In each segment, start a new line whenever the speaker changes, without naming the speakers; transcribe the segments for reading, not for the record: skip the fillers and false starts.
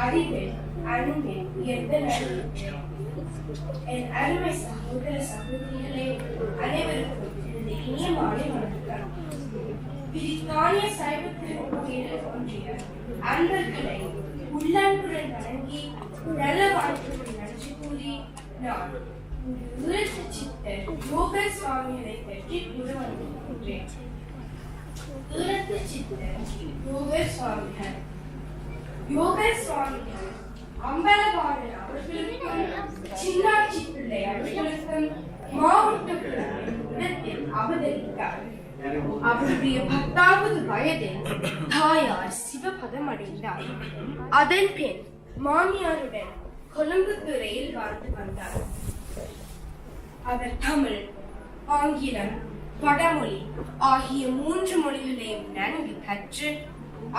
அறிவில் அன்பில் உயர்ந்த நல்கின்றேன். என் அருமை சகோதர சகோதரிகளே, அனைவருக்கும் எனது இனிய மாலை வணக்கம். பிரித்தானிய சைவத்தில் ஒன்றிய அன்பர்களை உள்ளன்புடன் வணங்கி நல்ல வாழ்க்கையை நன்றி கூறி நான் உலக சித்தர் யோக சுவாமிகளை பற்றி கூற வந்திருக்கின்றேன். உலக சித்தர் யோக சுவாமிகள் அம்பலவாணன் அவர்களுக்கும் சின்னாட்சி பிள்ளை அவர்களுக்கும் மாவட்டத்தில் அவதரித்தார். அவருடைய 10வது வயதில் தாயார் சிவபதம் அடைந்தார். அதன் பின் மாமியாருடன் கொழும்பு துறையில் வாழ்ந்து வந்தார். அவர் தமிழ், ஆங்கிலம், வடமொழி ஆகிய 3 மொழிகளையும் நன்கு கற்று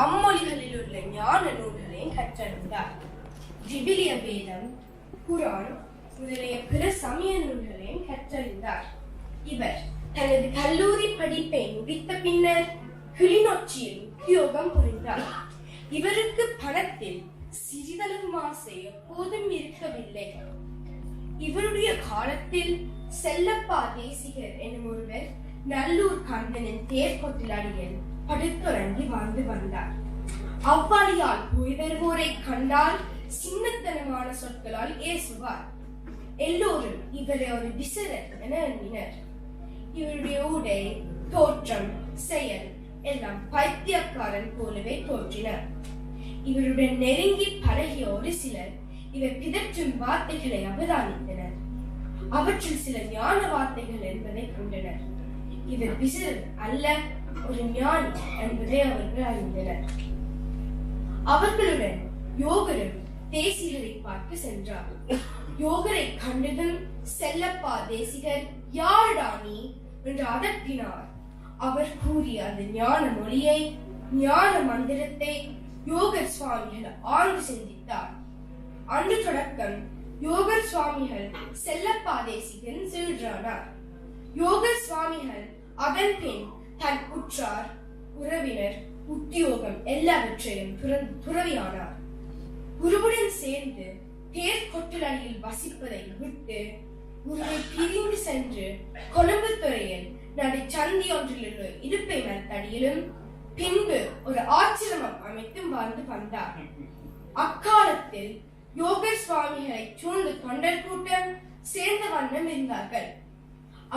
அம்மொழிகளில் உள்ள ஞான நூல்களையும் கற்றறிந்தார். விவிலிய வேதம், குரான் முதலிய பிற சமய நூல்களையும் கற்றறிந்தார். இவர் தனது கல்லூரி படிப்பை முடித்த பின்னர் கிளிநொச்சியில் உத்தியோகம் புரிந்தார். இவருக்கு பணத்தில் சிறிதளவு ஆசை எப்போதும் இருக்கவில்லை. இவருடைய காலத்தில் செல்லப்பா தேசிகர் எனும் ஒருவர் நல்லூர் கந்தனின் தேர்கொட்டிலடியில் படுத்துறங்கி வாழ்ந்து வந்தார். அவ்வாறியால் போய் வருவோரை கண்டால் சின்னத்தனமான சொற்களால் ஏசுவார். எல்லோரும் இவரை ஒரு விசிறர் என எண்ணினர். இவருடைய உடை, தோற்றம், செயல் எல்லாம் பைத்தியக்காரன் போலவே தோன்றினர். இவருடன் நெருங்கி பழகிய ஒரு சிலர் இவர் பிதற்றும் வார்த்தைகளை அவதானித்தனர். அவற்றில் சில ஞான வார்த்தைகள் என்பதை கண்டனர். இவர் விசிறர் அல்ல, ஒரு ஞானி என்பதை அவர்கள் அறிந்தனர். அவர்களுடன் யோகரும் தேசிகரை பார்க்க சென்றார். யோகரை கண்டதும் செல்லப்பா தேசிகர் யாருடா நீ என்று அதட்டினார். அவர் கூறிய அந்த ஞான மொழியை, ஞான மந்திரத்தை யோகர் சுவாமிகள் ஆழ்ந்து சிந்தித்தார். அன்று தொடக்கம் யோகர் சுவாமிகள் செல்லப்பா தேசிகன் சென்றானார். யோகர் சுவாமிகள் அதன் பின் தன் உற்றார், உறவினர், உத்தியோகம் எல்லாவற்றையும் துறவியானார். குருவுடன் சேர்ந்து தேர்கொட்டலடியில் வசிப்பதை விட்டு குருவை பிரிந்து சென்று கொழும்பு துறையில் நடை சந்தி ஒன்றில் உள்ள இடுப்பை மரத்தடியிலும் பின்பு ஒரு ஆச்சிரமம் அமைத்தும் வாழ்ந்து வந்தார். அக்காலத்தில் யோகர் சுவாமிகளை சூழ்ந்து தொண்டர் கூட்டம் சேர்ந்த வண்ணம் இருந்தார்கள்.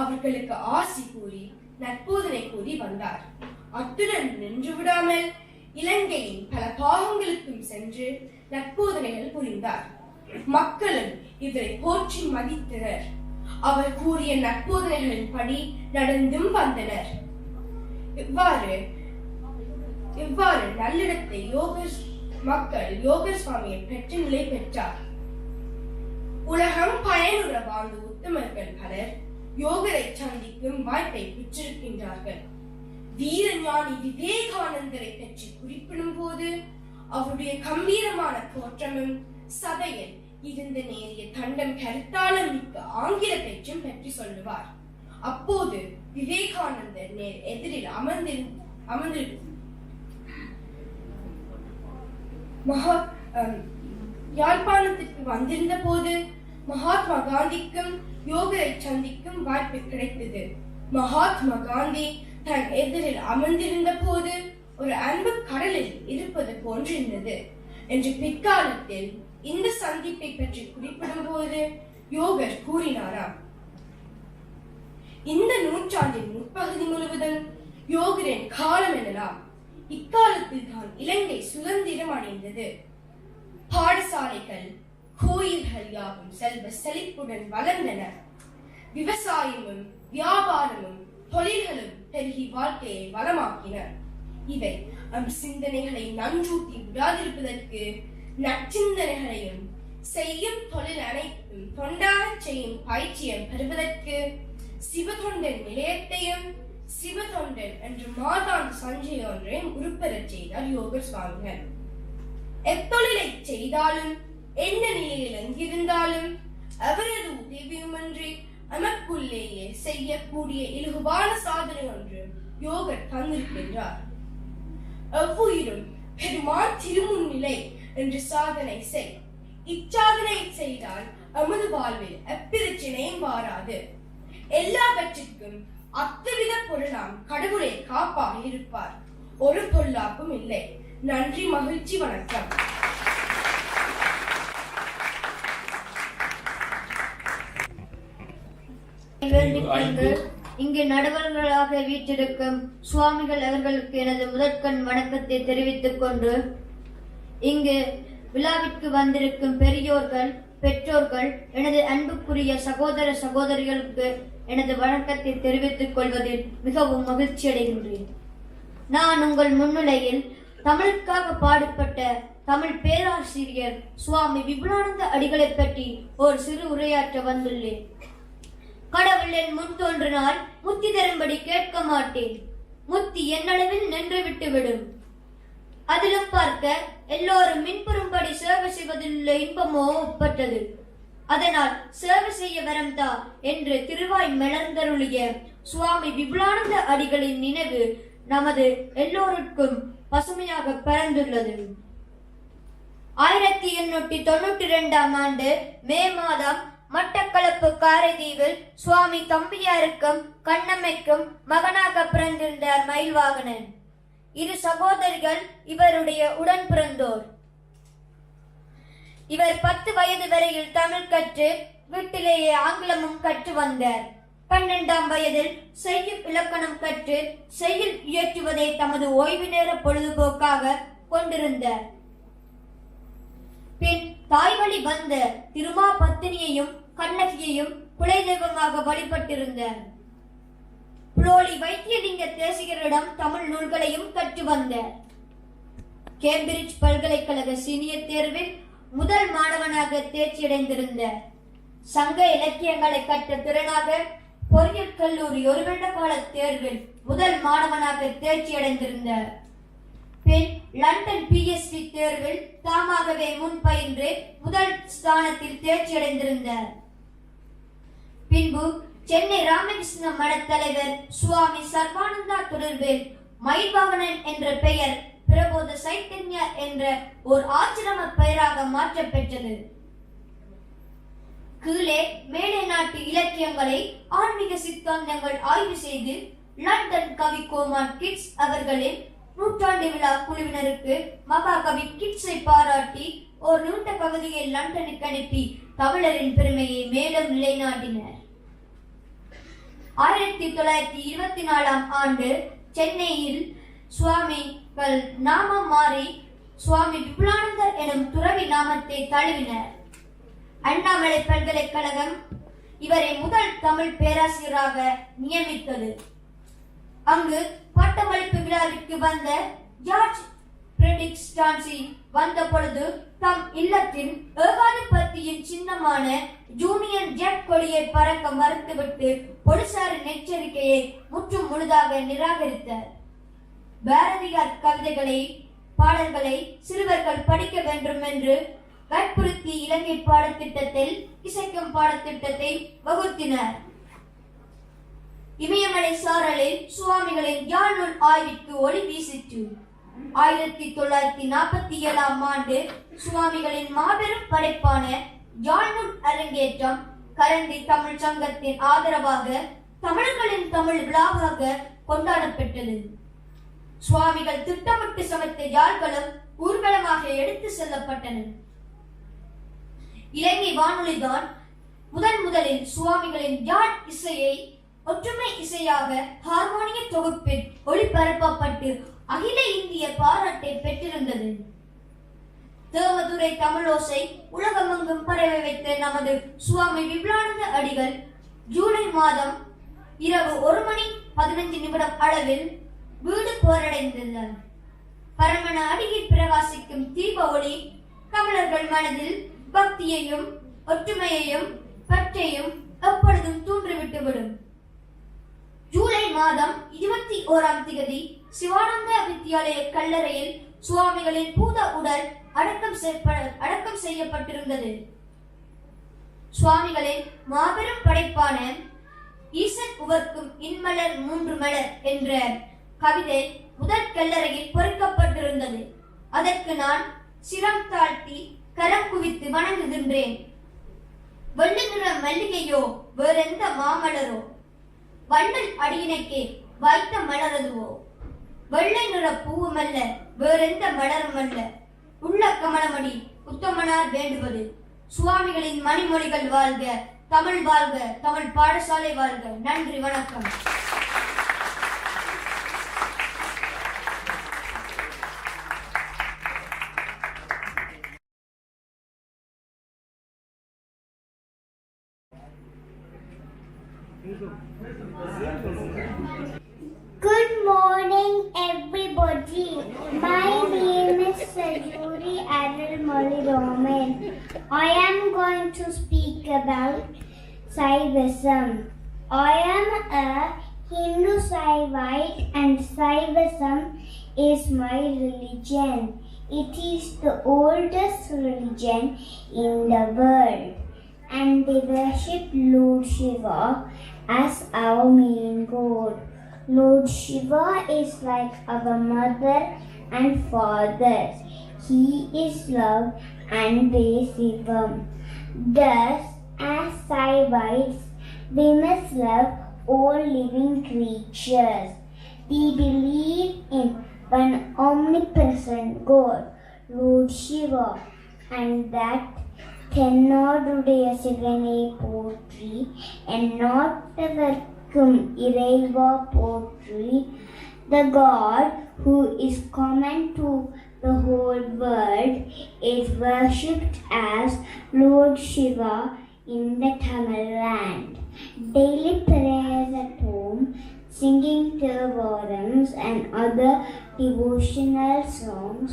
அவர்களுக்கு ஆசி கூறி நற்போதனை கூறி வந்தார். அத்துடன் நின்று விடாமல் இலங்கையின் பல பாகங்களுக்கும் சென்று நற்போதனைகள் புரிந்தார். மக்களும் இவரை போற்றி மதித்தனர். அவர் கூறிய நற்போதனைகளின் படி நடந்தும் வந்தனர். இவ்வாறு நல்லிடத்தை மக்கள் யோகர் சுவாமியை பெற்று நிலை பெற்றார். உலகம் பயனுற வாழ்ந்த உத்தமர்கள் பலர் யோகரை சந்திக்கும் வாய்ப்பை பெற்றிருக்கின்றார்கள். வீரஞானி விவேகானந்தரை பற்றி குறிப்பிடும் போது அவருடைய கம்பீரமான தோற்றமும் சபையில் இருந்த நேரிய தண்டம் கருத்தாளம் மிக்க ஆங்கில பேச்சும் பற்றி சொல்லுவார். அப்போது விவேகானந்தர் நேர் எதிரில் அமர்ந்திருக்கும் யாழ்ப்பாணத்திற்கு வந்திருந்த போது மகாத்மா காந்திக்கும் யோகரை சந்திக்கும் வாய்ப்பு கிடைத்தது. மகாத்மா காந்தி தன் எதிரில் அமர்ந்திருந்த போது ஒரு அன்பு கடலில் இருப்பது போன்றிருந்தது என்று பிற்காலத்தில் இந்த சந்திப்பை பற்றி குறிப்பிடும் போது யோகர் கூறினாராம். இந்த நூற்றாண்டின் முற்பகுதி முழுவதும் யோகரின் காலம் எனலாம். இக்காலத்தில் தான் இலங்கை சுதந்திரம் அடைந்தது. பாடசாலைகள், கோயில்கள் யாவும் செல்வ செழிப்புடன் வளர்ந்தன. விவசாயமும் வியாபாரமும் தொழில்களும் பெருகி வாழ்க்கையை வளமாக்கின. இவை நம் சிந்தனைகளை நன்றூட்டி விடாதிருப்பதற்கு நற்சிந்தனைகளையும் செய்யும் தொழில் அனைத்தும் தொண்டாக செய்யும் பயிற்சியம் பெறுவதற்கு சிவதொண்டன் நிலையத்தையும் சிவதொண்டன் என்று மாதாந்த சஞ்சய ஒன்றையும் உருப்பெறச் செய்தார் யோகர் சுவாமிகள். எத்தொழிலை செய்தாலும் என்ன நிலையில் எங்கிருந்தாலும் அவரது உதவியுமின்றி நமக்குள்ளேயே செய்யக்கூடிய இலகுவான சாதனை ஒன்று யோகர் தந்திருக்கின்றார். எவ்வுயிரும் பெருமான் திருமுன்னிலை என்று சாதனை செய். இச்சாதனை செய்தால் எமது வாழ்வில் எப்பிரச்சனையும் வாராது. எல்லாவற்றிற்கும் அத்துவித பொருளாம் கடவுளே காப்பாக இருப்பார். ஒரு பொல்லாப்பும் இல்லை. நன்றி, மகிழ்ச்சி, வணக்கம்.
இங்கு நடுவர்களாக வீற்றிருக்கும் சுவாமிகள் அவர்களுக்கு எனது முதற்கண் வணக்கத்தை தெரிவித்துக் கொண்டு, இங்கு விழாவிற்கு வந்திருக்கும் பெரியோர்கள், பெற்றோர்கள், எனது அன்புக்குரிய சகோதர சகோதரிகளுக்கு எனது வணக்கத்தை தெரிவித்துக் கொள்வதில் மிகவும் மகிழ்ச்சி அடைகின்றேன். நான் உங்கள் முன்னிலையில் தமிழுக்காக பாடுபட்ட தமிழ் பேராசிரியர் சுவாமி விபுலானந்த அடிகளை பற்றி ஒரு சிறு உரையாற்ற வந்துள்ளேன். கடவுள் என் முன் தோன்றினால் முத்தி தரும்படி கேட்க மாட்டேன். முத்தி என்னளவில் நின்று விட்டு விடும். அதிலும் பார்க்க எல்லோரும் மின்புறும்படி சேவை செய்வதில் உள்ள இன்பமோ ஒப்பற்றது. அதனால் சேவை செய்ய வரம்தா என்று திருவாய் மலர்ந்தருளிய சுவாமி விபுலானந்த அடிகளின் நினைவு நமது எல்லோருக்கும் பசுமையாக பறந்துள்ளது. 1892 ஆண்டு மே மாதம் மட்டக்களப்பு காரைதீவில் சுவாமி தம்பியாருக்கும் கண்ணம்மைக்கும் மகனாக பிறந்திருந்தார் மயில்வாகனன். இரு சகோதரிகள் இவருடைய உடன் பிறந்தோர். இவர் 10 வயது வரையில் தமிழ் கற்று வீட்டிலேயே ஆங்கிலமும் கற்று வந்தார். 12ஆம் வயதில் செய்யுள் இலக்கணம் கற்று செய்யுள் இயற்றுவதை தமது ஓய்வு நேர பொழுதுபோக்காக கொண்டிருந்தார். பின் தாய்வழி வந்த திருமா பத்தினியையும் கண்ணகியையும் குலை தெய்வமாக வழிபட்டிருந்தார். புலோலி வைத்தியலிங்க தேசிகரிடம் தமிழ் நூல்களையும் கற்று வந்தார். கேம்பிரிட்ஜ் பல்கலைக்கழக சீனியர் தேர்வில் முதல் மாணவனாக தேர்ச்சியடைந்திருந்தார். சங்க இலக்கியங்களை கற்ற திறனாக பொறியியல் கல்லூரி ஒரு வருட கால தேர்வில் முதல் மாணவனாக தேர்ச்சியடைந்திருந்தார். பின் லண்டன் PhD தேர்வில் தாமாகவே முன் பயின்று முதல் ஸ்தானத்தில் தேர்ச்சியடைந்திருந்தார். பின்பு சென்னை ராமகிருஷ்ண மட தலைவர் சுவாமி சர்வானந்தா தொடர்பில் மயில்வாகனன் என்ற பெயர் பிரபோத சைத்தன்யா என்ற ஒரு ஆச்சிரம பெயராக மாற்றப்பெற்றது. கீழே மேலை நாட்டு இலக்கியங்களை ஆன்மீக சித்தாந்தங்கள் ஆய்வு செய்து லண்டன் கவி கோமான் கிட்ஸ் அவர்களின் நூற்றாண்டு விழா குழுவினருக்கு மகாகவி கிட்ஸை பாராட்டி ஒரு நீண்ட கவிதையை லண்டனுக்கு அனுப்பி தமிழரின் பெருமையை மேலும் நிலைநாட்டினர். 1924ஆம் ஆண்டு சென்னையில் சுவாமிகள் நாமம் மாறி சுவாமி விபுலானந்தர் எனும் துறவி நாமத்தை தழுவினர். அண்ணாமலை பல்கலைக்கழகம் இவரை முதல் தமிழ் பேராசிரியராக நியமித்தது. அங்கு பட்டமளிப்பு விழாவிற்கு வந்த ஜார்ஜ் பிரெடிக்ஸ் டான்சி வந்த பொழுது தம் இல்லத்தில் ஏகாதிபத்தியின் சின்னமான ஜூனியர் ஜாக் கொடியை பறக்க மறுத்துவிட்டு போலீசாரின் எச்சரிக்கையை முற்றும் முழுதாக நிராகரித்தார். பாரதியார் கவிதைகளை பாடல்களை சிறுவர்கள் படிக்க வேண்டும் என்று வற்புறுத்தி இலங்கை பாடத்திட்டத்தில் இசைக்கும் பாடத்திட்டத்தை வகுத்தினார். இமயமலை சாரலில் சுவாமிகளின் யாழ் நூல் ஆய்விற்கு ஒளி வீசிற்று. 1947ஆம் ஆண்டு சுவாமிகளின் மாபெரும் படைப்பான யாழ் நூல் அரங்கேற்றம் கரந்தி தமிழ் சங்கத்தின் ஆதரவாக தமிழர்களின் தமிழ் விழாவாக கொண்டாடப்பட்டது. சுவாமிகள் திட்டமிட்டு சமைத்த யாழ்களும் ஊர்வலமாக எடுத்து செல்லப்பட்டன. இலங்கை வானொலிதான் முதலில் சுவாமிகளின் யாழ் இசையை ஒற்றுமை இசையாக ஹார்மோனிய தொகுப்பில் ஒளிபரப்பப்பட்டு அகில இந்திய பாராட்டை பெற்றிருந்தது. தேவதுரை தமிழோசை உலகமெங்கும் பரவி வைத்த நமது சுவாமி விபுலானந்த அடிகள் ஜூலை மாதம் இரவு 1:15 அளவில் வீடு போரடைந்தனர். பரமன அடியில் பிரகாசிக்கும் தீப ஒளி தமிழர்கள் மனதில் பக்தியையும் ஒற்றுமையையும் பற்றையும் எப்பொழுதும் தூண்டிவிட்டுவிடும். ஜூலை மாதம் 21ஆம் தேதி சிவானந்த வித்யாலய கல்லறையில் சுவாமிகளின் பூத உடல் அடக்கம் செய்யப்பட்டிருந்தது. சுவாமிகளின் மாபெரும் படைப்பான ஈசன் உவர்க்கும் இன்மலர் 3 மலர் என்ற கவிதை முதல் கல்லறையில் பொறிக்கப்பட்டிருந்தது. அதற்கு நான் சிரம் தாழ்த்தி கரம் குவித்து வணங்குகின்றேன். வெள்ளை நிற மல்லிகையோ வேறெந்த மாமலரோ, வண்டல் அடியினைக்கே வைத்த மலரதுவோ, வெள்ளை நிற பூவுமல்ல வேறெந்த மலருமல்ல, உள்ள கமலமணி உத்தமனார் வேண்டுவது. சுவாமிகளின் மணிமொழிகள் வாழ்க, தமிழ் வாழ்க, தமிழ் பாடசாலை வாழ்க. நன்றி, வணக்கம்.
Good morning, everybody. My name is Sayuri Adil Roman. I am going to speak about Saivism. I am a Hindu Saivite and Saivism is my religion. It is the oldest religion in the world, and they worship Lord Shiva as our main god. Lord Shiva is like our mother and father. He is love and they Sivam. Thus, as Saivites, we must love all living creatures. We believe in one omnipresent God, Lord Shiva, and that தென்னாடுடைய சிவனை போற்றி, எந்நாட்டவர்க்கும் இறைவா போற்றி. The God who is common to the whole world is worshipped as Lord Shiva in the Tamil land. Daily prayers at home, singing Thevarams and other devotional songs,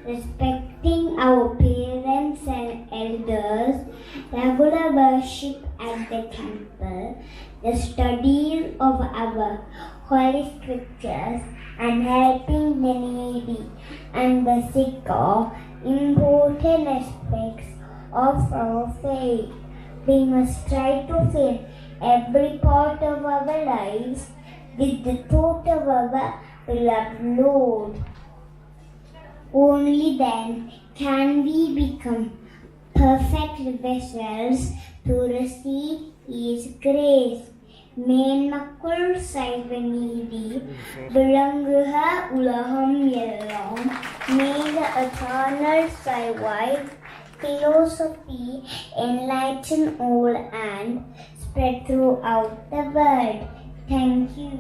respecting our parents and elders, regular worship at the temple, the study of our holy scriptures, and helping the needy and the sick are important aspects of our faith. We must try to fill every part of our lives with the thought of our beloved Lord. Only then can we become perfect vessels to receive His grace. மேன்மக்குள் சைவ நீதி விளங்குக உலகம் எல்லாம். May the eternal Saivite philosophy enlighten all and spread throughout the world. Thank you.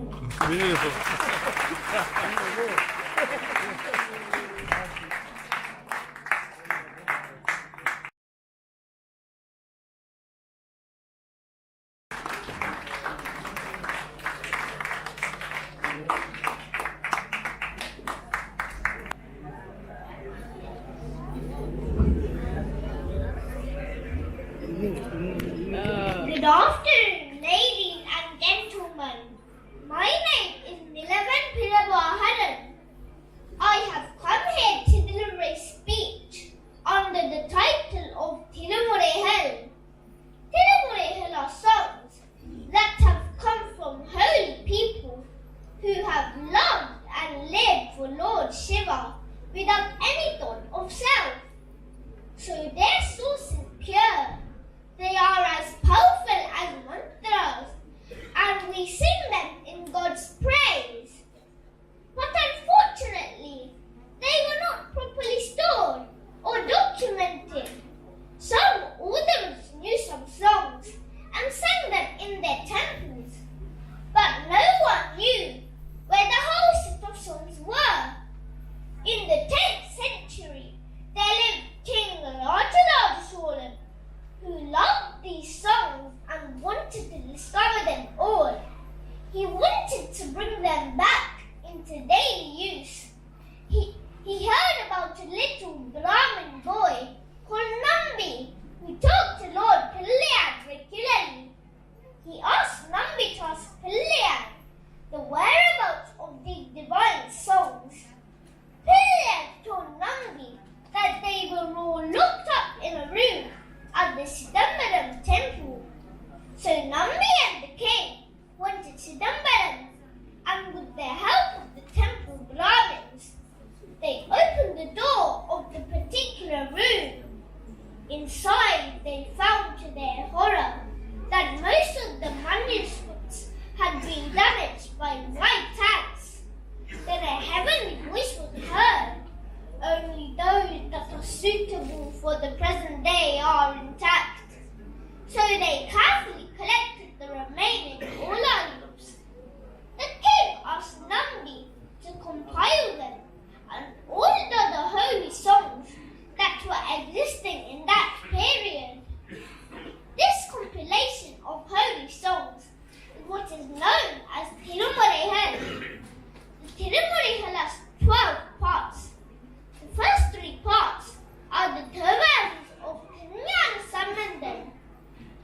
Good afternoon, ladies and gentlemen. My name is Nilavan Piravaharan. I have come here to deliver a speech under the title of Thirumuraigal. Thirumuraigal are songs that have come from holy people who have loved and lived for Lord Shiva without any thought of self. So their source is pure. They are as powerful as mantras, and we sing them in God's praise. But unfortunately, they were not properly stored or documented. Some authors knew some songs and sang them in their temples, but no one knew where the whole set of songs were. In the 10th century, there lived King Rajaraja Cholan, who loved these songs and wanted to discover them all. He wanted to bring them back into daily use. He heard about a little Brahmin boy called Nambi who talked to Lord Pillayar regularly. He asked Nambi to ask Pillayar the whereabouts of these divine songs. Pillayar told Nambi that they were all locked up in a room at the Chidambaram temple. So Nambi and the king went to Chidambaram, and with the help of the temple Brahmins, they opened the door of the particular by white ants, that a heavenly voice was heard. Only those that are suitable for the present day are intact. So they carefully collected the remaining volumes. The king asked Nandi to compile them and all the holy songs that were existing in that period. This compilation of holy songs is what is known as Tirumurai. The Tirumurai has 12 parts. The first 3 parts are the Theravadins of Tirunyan Sambandhan.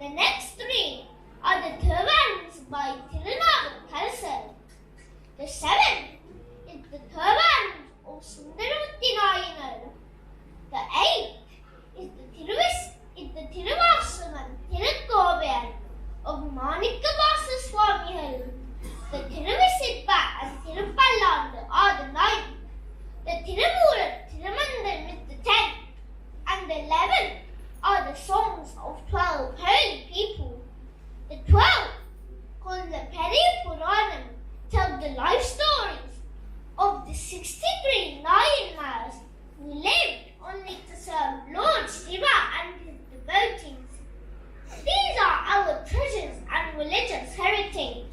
The next 3 are the Theravadins by Tirunagal Kalasar. The 7th is the Theravadins of Sundaramurti Nayanar. The 8th is the Tiruvasavan Tirukkovayan of Manikavasa Swamigal. The Tiruvisippa and Tirupallandu are the 9th. The Tirumural Tirumandam is the 10th. And the 11th are the songs of 12 holy people. The 12th, called the Peri Puranam, tell the life stories of the 63 Nayanars who lived only to serve Lord Siva and his devotees. These are our treasures and religious heritage.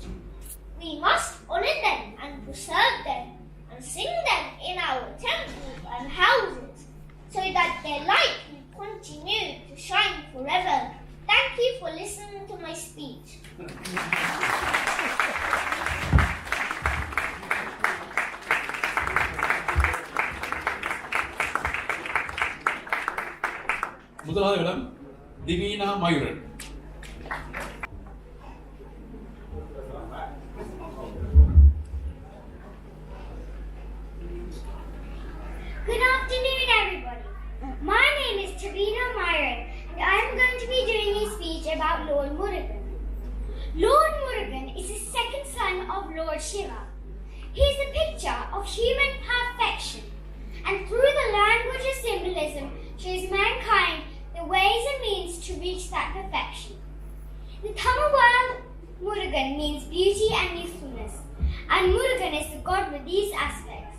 We must honor them and preserve them and sing them in our temples and houses so that their light will continue to shine forever. Thank you for listening to my speech.
முதலாவது இடம் திவீனா Mayuran.
Good afternoon, everybody. My name is Tavina Myron, and I am going to be doing a speech about Lord Murugan. Lord Murugan is the second son of Lord Shiva. He is a picture of human perfection, and through the language of symbolism shows mankind the ways and means to reach that perfection. The Tamil word Murugan means beauty and youthfulness, and Murugan is the god with these aspects.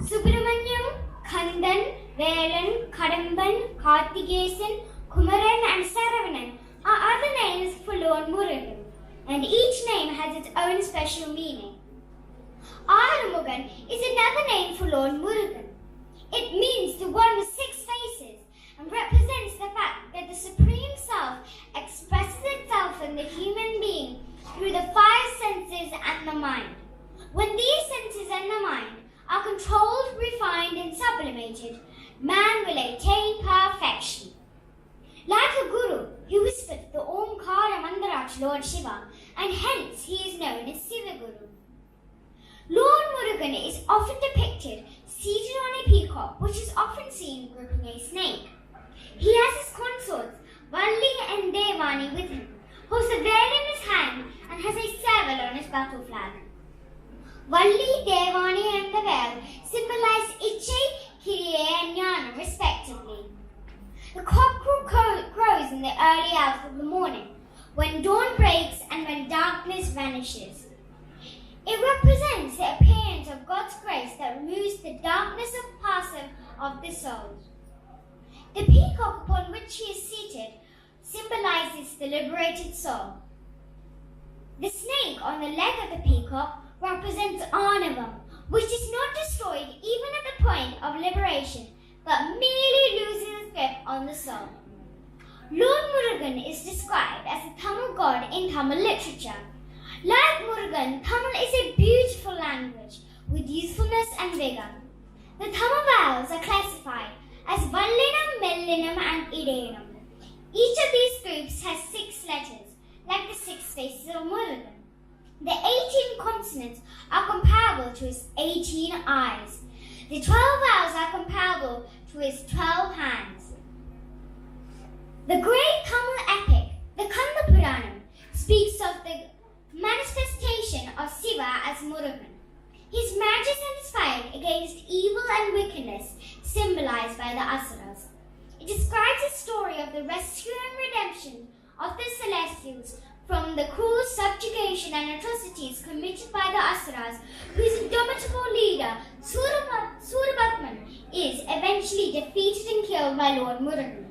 Subramanyam, Kandan, Velan, Kadamban, Karthigesan, Kumaran and Saravanan are other names for Lord Murugan, and each name has its own special meaning. Arumugan is another name for Lord Murugan. It means the one with 6 faces and represents the fact that the Supreme Self expresses itself in the human being through the 5 senses and the mind. When these senses and the mind are controlled, refined and sublimated, man will attain perfection. Like a guru, he whispered the Omkara Mandara to Lord Shiva, and hence he is known as Siva Guru. Lord Murugan is often depicted seated on a peacock, which is often seen gripping a snake. He has his consorts, Valli and Devani, with him, holds a veil in his hand and has a savel on his battle flag. Valli, Devani and the veil symbolize Ichai, Kiriye and Jnana respectively. The cockcrow crows in the early hours of the morning, when dawn breaks and when darkness vanishes. It represents the appearance of God's grace that removes the darkness of the soul. The peacock upon which he is seated symbolizes the liberated soul. The snake on the leg of the peacock represents Arnavam, which is not destroyed even at the point of liberation, but merely loses its grip on the soul. Lord Murugan is described as a Tamil god in Tamil literature. Like Murugan, Tamil is a beautiful language with youthfulness and vigor. The Tamil vowels are classified as Vallinam, Mellinam and Idainam. Each of these groups has 6 letters, like the 6 faces of Murugan. The 18 consonants are comparable to his 18 eyes. The 12 vowels are comparable to his 12 hands. The great Tamil epic, the Kanda Puranam, speaks of the manifestation of Siva as Murugan. His magic and his fight against evil and wickedness symbolized by the Asuras. It describes the story of the rescue and redemption of the Celestials from the cruel subjugation and atrocities committed by the
Parasarans, whose indomitable leader, Surabatman, is eventually defeated and killed by Lord Murugan.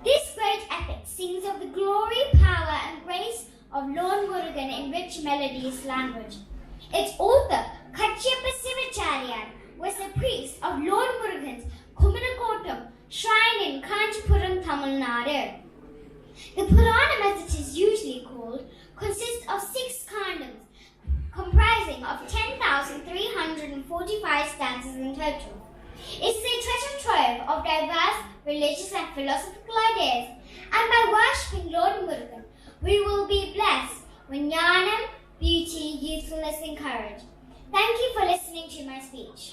This great epic sings of the glory, power, and grace of Lord Murugan in rich melodious language. Its author, Kacciyappa Sivacharyan, was the priest of Lord Murugan's Kumarakottam shrine in Kanchipuram, Tamil Nadu. The Puranam, as it is usually called, consists of 6 kandams, comprising of 10,345 stanzas in total. It is a treasure trove of diverse religious and philosophical ideas, and by worshipping Lord Murugan, we will be blessed with jnanam, beauty, youthfulness, and courage. Thank you for listening to my speech.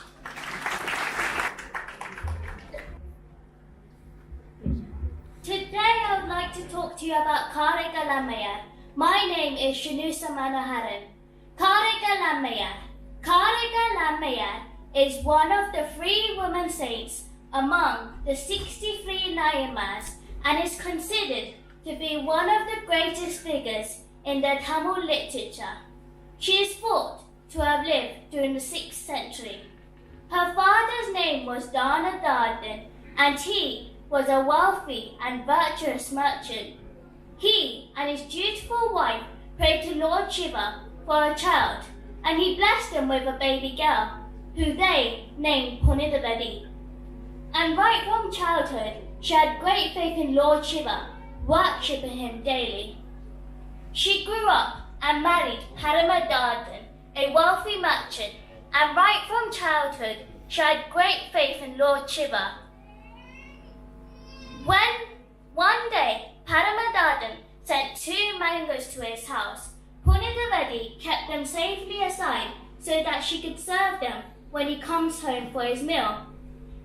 Today I would like to talk to you about Karika Lammayar. My name is Shanusa Manoharan. Karika Lammayar. Karika Lammayar is one of the 3 women saints among the 63 Nayamas and is considered to be one of the greatest figures in the Tamil literature. She is thought to have lived during the 6th century. Her father's name was Dhanadhardan and he was a wealthy and virtuous merchant. He and his dutiful wife prayed to Lord Shiva for a child, and he blessed them with a baby girl, who they named Punitavadi. And right from childhood, she had great faith in Lord Shiva, worshipping him daily. She grew up and married Paramadhardan, a wealthy merchant, and right from childhood, she had great faith in Lord Shiva. When one day Paramadhardan sent 2 mangoes to his house, Punitavadi kept them safely aside so that she could serve them when he comes home for his meal.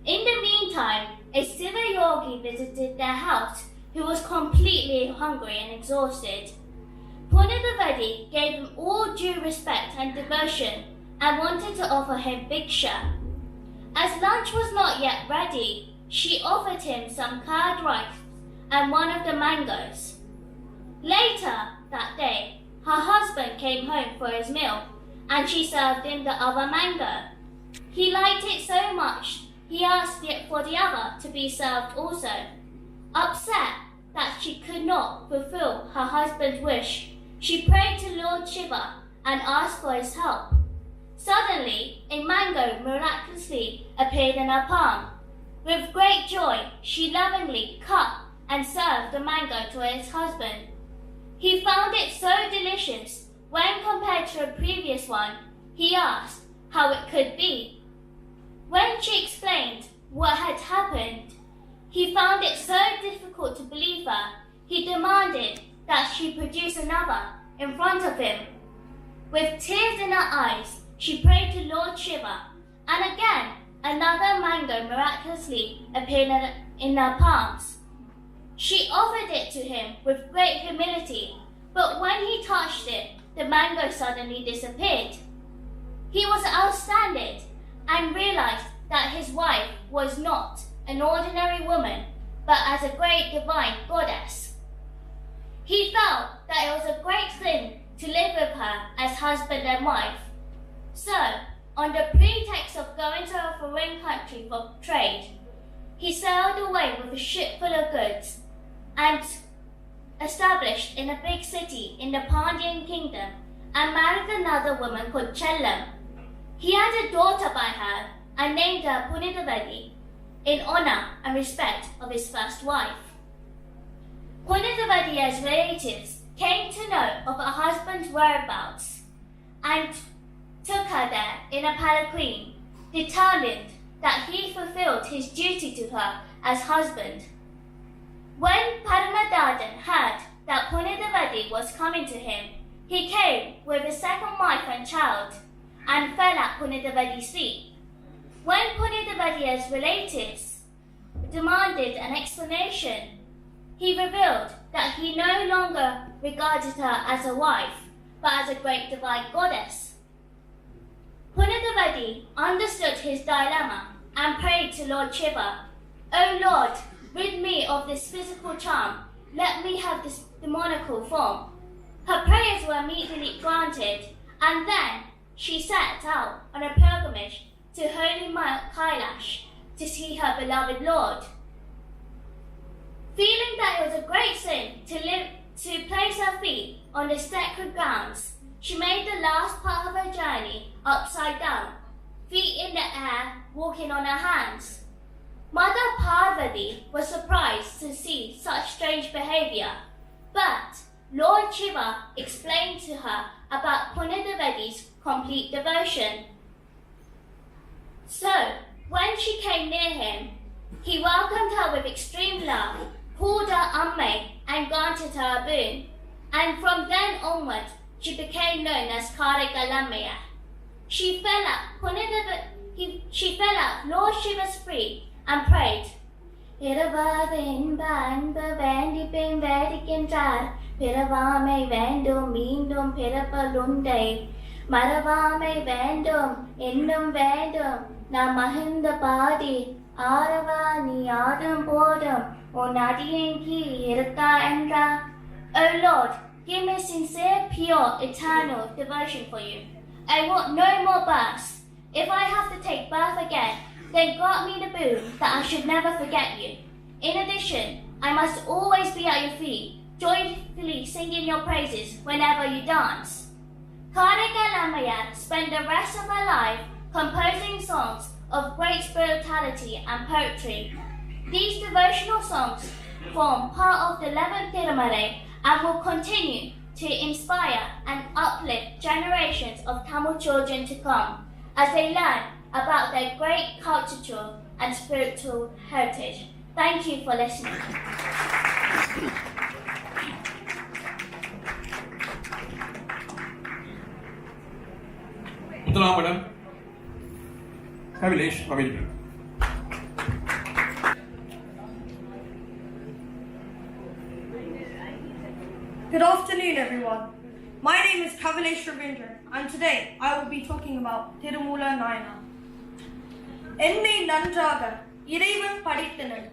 In the meantime, a Siva yogi visited their house who was completely hungry and exhausted. Punitavadi gave him all due respect and devotion and wanted to offer him bhiksha. As lunch was not yet ready, she offered him some curd rice and one of the mangoes. Later that day, her husband came home for his meal and she served him the other mango. He liked it so much, he asked for the other to be served also. Upset that she could not fulfill her husband's wish, she prayed to Lord Shiva and asked for his help. Suddenly, a mango miraculously appeared in her palm. With great joy, she lovingly cut and served the mango to his husband. He found it so delicious. When compared to a previous one, he asked how it could be. When she explained what had happened, he found it so difficult to believe her, he demanded that she produce another in front of him. With tears in her eyes, she prayed to Lord Shiva, and again another mango miraculously appeared in her palms. She offered it to him with great humility, but when he touched it, the mango suddenly disappeared. He was astounded and realized that his wife was not an ordinary woman, but as a great divine goddess. He felt that it was a great thing to live with her as husband and wife. So, on the pretext of going to a foreign country for trade, he sailed away with a ship full of goods and established in a big city in the Pandyan kingdom and married another woman called Chellam. He had a daughter by her and named her Punitavadi in honor and respect of his first wife. Punitavadi's relatives came to know of her husband's whereabouts and took her there in a palanquin, determined that he fulfilled his duty to her as husband. When Paramadhardan heard that Punitavadi was coming to him, he came with his second wife and child and fell at Punitavadi's feet. When Punitavadi's relatives demanded an explanation, he revealed that he no longer regarded her as a wife, but as a great divine goddess. Punitavadi understood his dilemma and prayed to Lord Shiva, "O Lord, rid me of this physical charm. Let me have this demonical form." Her prayers were immediately granted, and then she set out on a pilgrimage to holy Mount Kailash to see her beloved Lord. Feeling that it was a great sin to place her feet on the sacred grounds, she made the last part of her journey upside down, feet in the air, walking on her hands. Mother Parvati was surprised to see such strange behavior, but Lord Shiva explained to her about Punadavadi's complete devotion. So, when she came near him, he welcomed her with extreme love, called her Amme and granted her a boon, and from then onwards she became known as Karikalamaya. She fell at Lord Shiva's feet and prayed, பிறவாமை வேண்டும் மீண்டும் பிறப்பலுண்டை மறவாமை வேண்டும் என்னும் வேண்டும் நாம் மகிழ்ந்த பாதி ஆரவா நீ ஆடும் போதும் உன் அடியின் கீழ் இருக்கா என்றா. O Lord, give me sincere, pure, eternal devotion for you. I want no more births. If I have to take birth again, then grant me the boon that I should never forget you. In addition, I must always be at your feet, joyfully singing your praises whenever you dance. Karika Lamayat spent the rest of her life composing songs of great spirituality and poetry. These devotional songs form part of the 11th Tirumala and will continue to inspire and uplift generations of Tamil children to come as they learn about their great cultural and spiritual heritage. Thank you for listening.
முதலாமிடம் கவிலேஷ் Ravindran.
Good afternoon, everyone. My name is Kavilesh Ravindran, and today I will be talking about Tirumula Nayana. Ennai nandraga Iraivan padithanan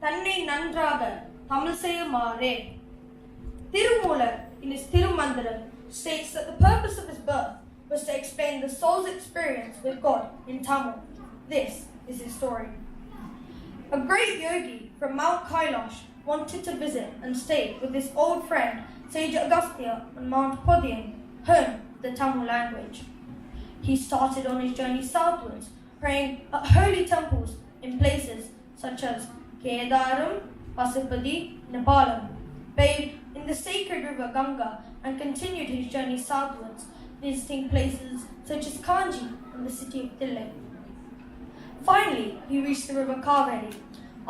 Thannai nandraga Tamil seyyumaare. Tirumula in his Tirumandaram states that the purpose of his birth was to explain the soul's experience with God in Tamil. This is his story. A great yogi from Mount Kailash wanted to visit and stay with his old friend Sage Agastya on Mount Podium, home of the Tamil language. He started on his journey southwards, praying at holy temples in places such as Kedaram, Pasupati, Nepalam, bathed in the sacred river Ganga, and continued his journey southwards, visiting places such as Kanji and the city of Dillai. Finally, he reached the river Kaveri.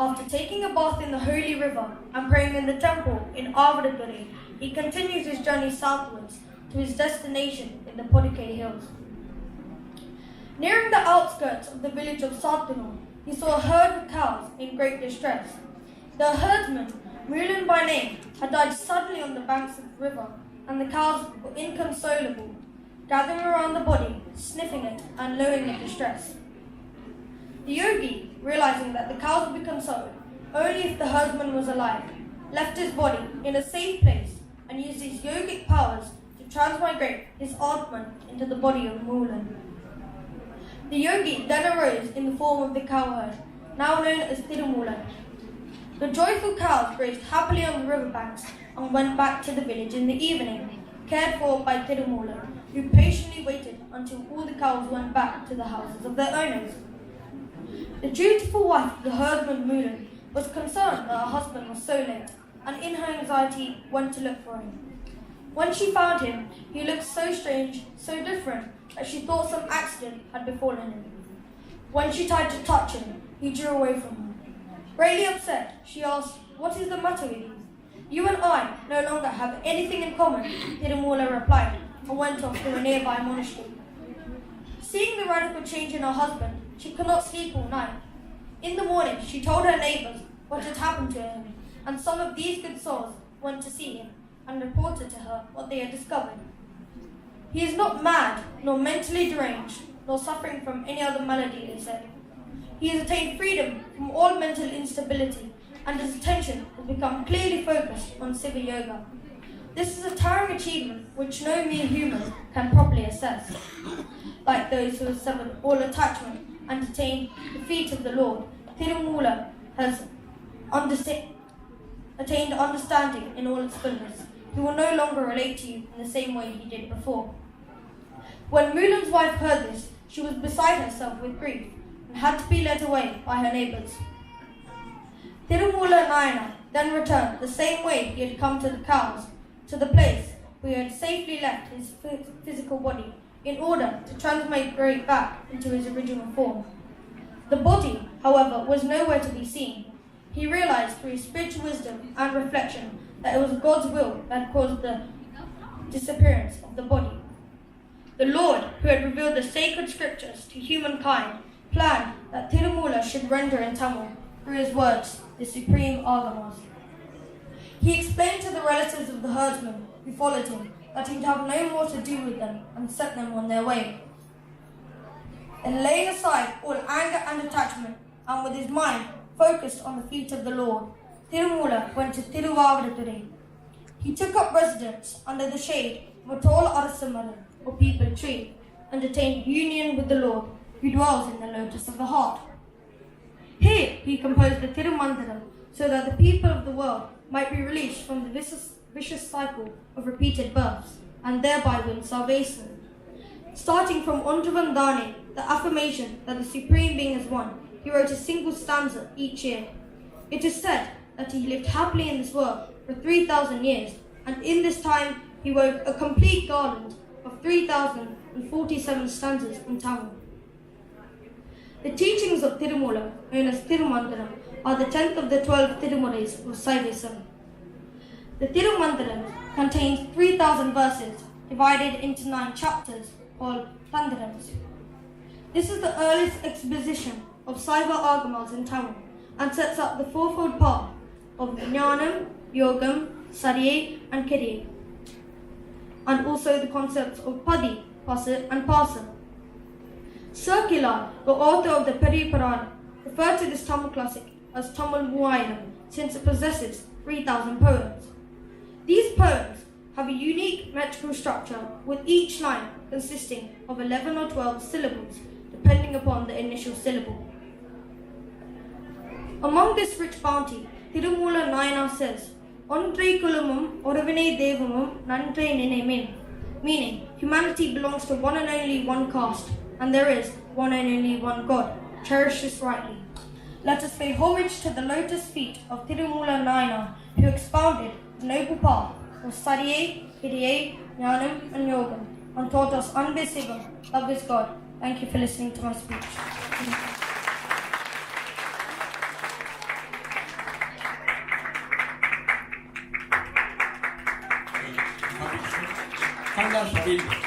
After taking a bath in the holy river and praying in the temple in Avadaguri, he continued his journey southwards to his destination in the Podike hills. Nearing the outskirts of the village of Satunu, he saw a herd of cows in great distress. The herdsman, Mulan by name, had died suddenly on the banks of the river, and the cows were inconsolable, gathering around the body, sniffing it and lowing in distress. The yogi, realizing that the cows would be consoled only if the herdsman was alive, left his body in a safe place and used his yogic powers to transmigrate his Atman into the body of Mulan. The yogi then arose in the form of the cowherd, now known as Tirumulan. The joyful cows grazed happily on the riverbanks and went back to the village in the evening, cared for by Tirumulan, who patiently waited until all the cows went back to the houses of their owners. The dutiful wife of the herdsman Mulan was concerned that her husband was so late, and in her anxiety went to look for him. When she found him, he looked so strange, so different, that she thought some accident had befallen him. When she tried to touch him, he drew away from her. Greatly upset, she asked, "What is the matter with you? You and I no longer have anything in common," Tirumula replied, and went off to a nearby monastery. Seeing the radical change in her husband, she could not sleep all night. In the morning, she told her neighbours what had happened to him, and some of these good souls went to see him and reported to her what they had discovered. He is not mad, nor mentally deranged, nor suffering from any other malady, they said. He has attained freedom from all mental instability, and his attention has become clearly focused on Siva Yoga. This is a towering achievement which no mere human can properly assess. Like those who have severed all attachment and attained the feet of the Lord, Tirumula has attained understanding in all its fullness. He will no longer relate to you in the same way he did before. When Mulan's wife heard this, she was beside herself with grief and had to be led away by her neighbours. Tirumula Nayana then returned the same way he had come to the cows, to the place where he had safely left his physical body in order to transmigrate back into his original form. The body, however, was nowhere to be seen. He realized through his spiritual wisdom and reflection that it was God's will that caused the disappearance of the body. The Lord, who had revealed the sacred scriptures to humankind, planned that Tirumula should render in Tamil, through his words, the supreme agamas. He explained to the relatives of the herdsmen who followed him that he would have no more to do with them and set them on their way. Then laying aside all anger and attachment, and with his mind focused on the feet of the Lord, Tirumula went to Tiruvavadature. He took up residence under the shade of a tall arasamaran, or peepal tree, and attained union with the Lord, who dwells in the lotus of the heart. Here he composed the Tirumandaram, so that the people of the world might be released from the vicious cycle of repeated births, and thereby win salvation. Starting from Ondravandane, the affirmation that the Supreme Being is one, he wrote a single stanza each year. It is said that he lived happily in this world for 3,000 years, and in this time he wove a complete garland of 3,047 stanzas in Tamil. The teachings of Tirumula, known as Tirumandaram, are the 10th of the 12 Tirumurais of Saivism. The Tirumandaram contains 3,000 verses divided into 9 chapters called Tandarams. This is the earliest exposition of Saiva agamas in Tamil and sets up the fourfold path of Jnanam, Yogam, Sariye and Kiriye, and also the concepts of Padi, Pasa and Pasa. Circular, the author of the Peripurana, referred to this Tamil classic as Tamil Muayam, since it possesses 3,000 poems. These poems have a unique metrical structure, with each line consisting of 11 or 12 syllables, depending upon the initial syllable. Among this rich bounty, Tirumula Nayana says, Ontre Kulumum, Oravine Devamum, Nante Ninemin, meaning humanity belongs to one and only one caste, and there is one and only one God. Cherish this rightly. Let us pay homage to the lotus feet of Tirumula Nayana, who expounded the noble path of Sariye, Kiriye, Jnanam and Yogam, and taught us Anbe Sivan, love is God. Thank you for listening to my speech.
Kanda Shabin.